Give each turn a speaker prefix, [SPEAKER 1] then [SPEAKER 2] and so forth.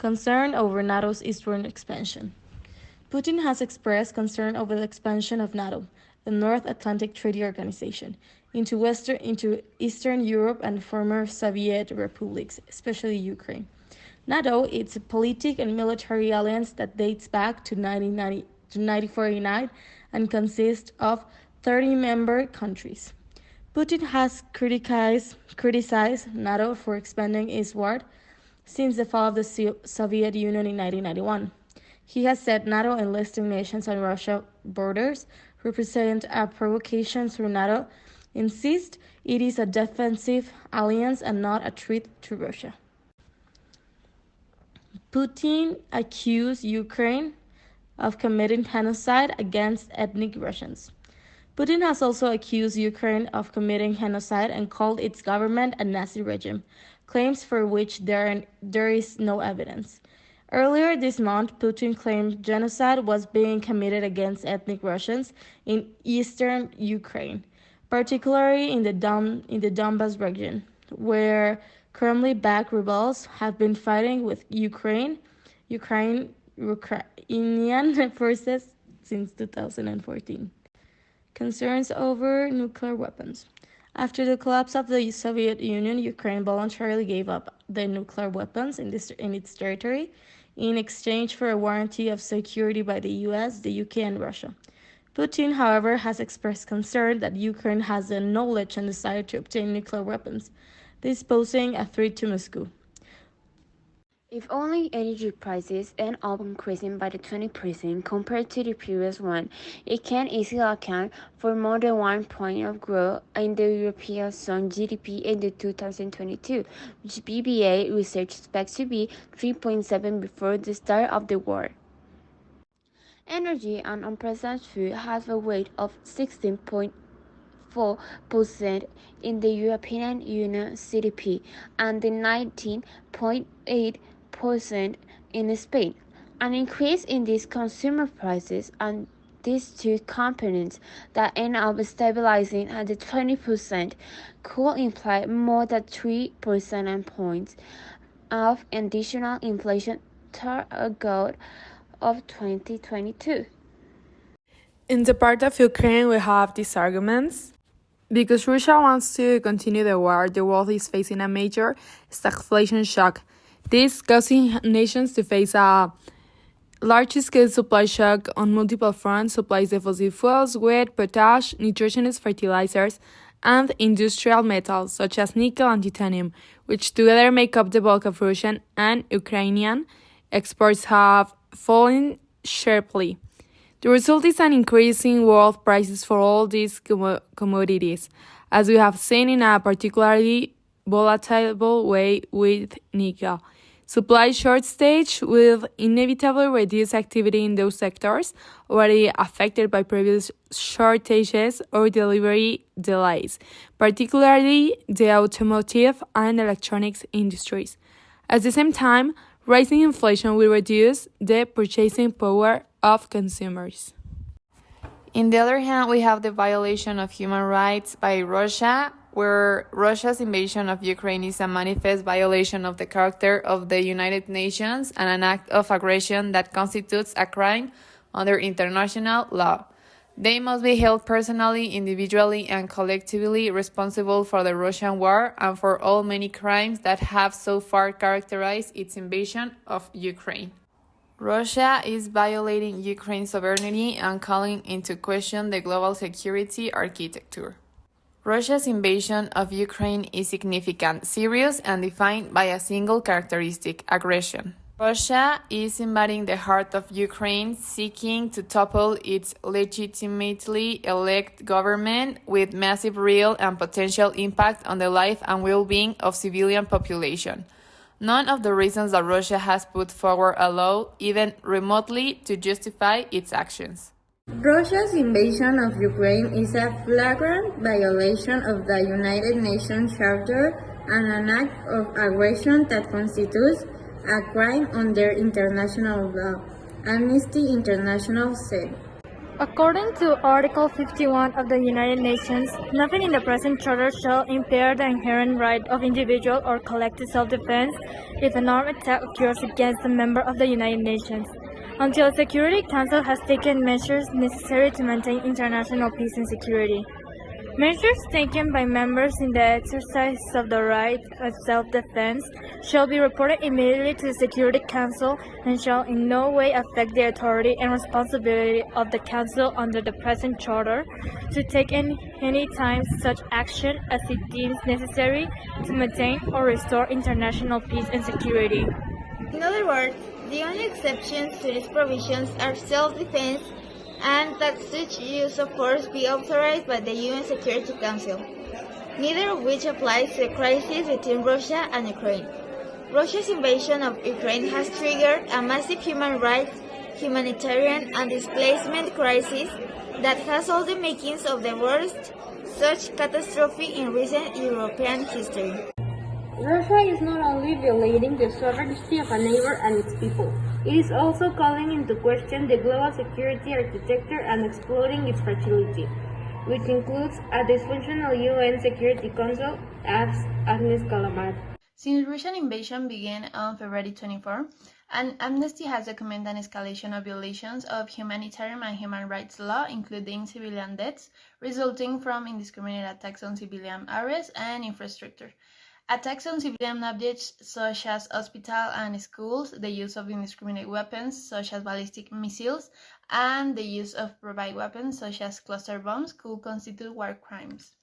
[SPEAKER 1] Concern over NATO's eastward expansion. Putin has expressed concern over the expansion of NATO, the North Atlantic Treaty Organization, into Eastern Europe and former Soviet republics, especially Ukraine. NATO is a political and military alliance that dates back to 1949 and consists of 30 member countries. Putin has criticized NATO for expanding eastward since the fall of the Soviet Union in 1991. He has said NATO enlisting nations on Russia's borders represent a provocation through NATO, insists it is a defensive alliance and not a threat to Russia. Putin accused Ukraine of committing genocide against ethnic Russians. Putin has also accused Ukraine of committing genocide and called its government a Nazi regime, claims for which there is no evidence. Earlier this month, Putin claimed genocide was being committed against ethnic Russians in eastern Ukraine, particularly in the Donbas region, where Kremlin-backed rebels have been fighting with Ukrainian forces since 2014. Concerns over nuclear weapons. After the collapse of the Soviet Union, Ukraine voluntarily gave up the nuclear weapons in its territory in exchange for a warranty of security by the US, the UK, and Russia. Putin, however, has expressed concern that Ukraine has the knowledge and desire to obtain nuclear weapons, this posing a threat to Moscow.
[SPEAKER 2] If only energy prices end up increasing by the 20% compared to the previous one, it can easily account for more than 1 point of growth in the European zone GDP in the 2022, which BBA research expects to be 3.7 before the start of the war. Energy and unprocessed food has a weight of 16.4% in the European Union GDP and 19.8% in Spain. An increase in these consumer prices and these two components that end up stabilizing at the 20% could imply more than 3 percentage points of additional inflation target of 2022.
[SPEAKER 3] In the part of Ukraine, we have these arguments. Because Russia wants to continue the war, the world is facing a major stagflation shock. This causing nations to face a large-scale supply shock on multiple fronts, supplies of fossil fuels, wheat, potash, nutritionist fertilizers, and industrial metals such as nickel and titanium, which together make up the bulk of Russian and Ukrainian exports have fallen sharply. The result is an increase in world prices for all these commodities, as we have seen in a particularly volatile way with nickel. Supply shortage will inevitably reduce activity in those sectors already affected by previous shortages or delivery delays, particularly the automotive and electronics industries. At the same time, rising inflation will reduce the purchasing power of consumers. On the other hand, we have the violation of human rights by Russia, where Russia's invasion of Ukraine is a manifest violation of the charter of the United Nations and an act of aggression that constitutes a crime under international law. They must be held personally, individually, and collectively responsible for the Russian war and for all many crimes that have so far characterized its invasion of Ukraine. Russia is violating Ukraine's sovereignty and calling into question the global security architecture. Russia's invasion of Ukraine is significant, serious, and defined by a single characteristic: aggression. Russia is invading the heart of Ukraine, seeking to topple its legitimately elected government with massive real and potential impact on the life and well-being of civilian population. None of the reasons that Russia has put forward allow even remotely to justify its actions.
[SPEAKER 4] Russia's invasion of Ukraine is a flagrant violation of the United Nations Charter and an act of aggression that constitutes a crime under international law, Amnesty International said.
[SPEAKER 5] According to Article 51 of the United Nations, nothing in the present charter shall impair the inherent right of individual or collective self-defense if an armed attack occurs against a member of the United Nations, until the Security Council has taken measures necessary to maintain international peace and security. Measures taken by members in the exercise of the right of self-defense shall be reported immediately to the Security Council and shall in no way affect the authority and responsibility of the Council under the present Charter to take any time such action as it deems necessary to maintain or restore international peace and security.
[SPEAKER 4] In other words, the only exceptions to these provisions are self-defense and that such use of force be authorized by the UN Security Council, neither of which applies to the crisis between Russia and Ukraine. Russia's invasion of Ukraine has triggered a massive human rights, humanitarian, and displacement crisis that has all the makings of the worst such catastrophe in recent European history.
[SPEAKER 6] Russia is not only violating the sovereignty of a neighbor and its people, it is also calling into question the global security architecture and exploiting its fragility, which includes a dysfunctional UN Security Council, adds Agnes Calamar.
[SPEAKER 7] Since Russian invasion began on February 24, an Amnesty has documented an escalation of violations of humanitarian and human rights law, including civilian deaths, resulting from indiscriminate attacks on civilian areas and infrastructure. Attacks on civilian objects such as hospitals and schools, the use of indiscriminate weapons such as ballistic missiles, and the use of provide weapons such as cluster bombs could constitute war crimes.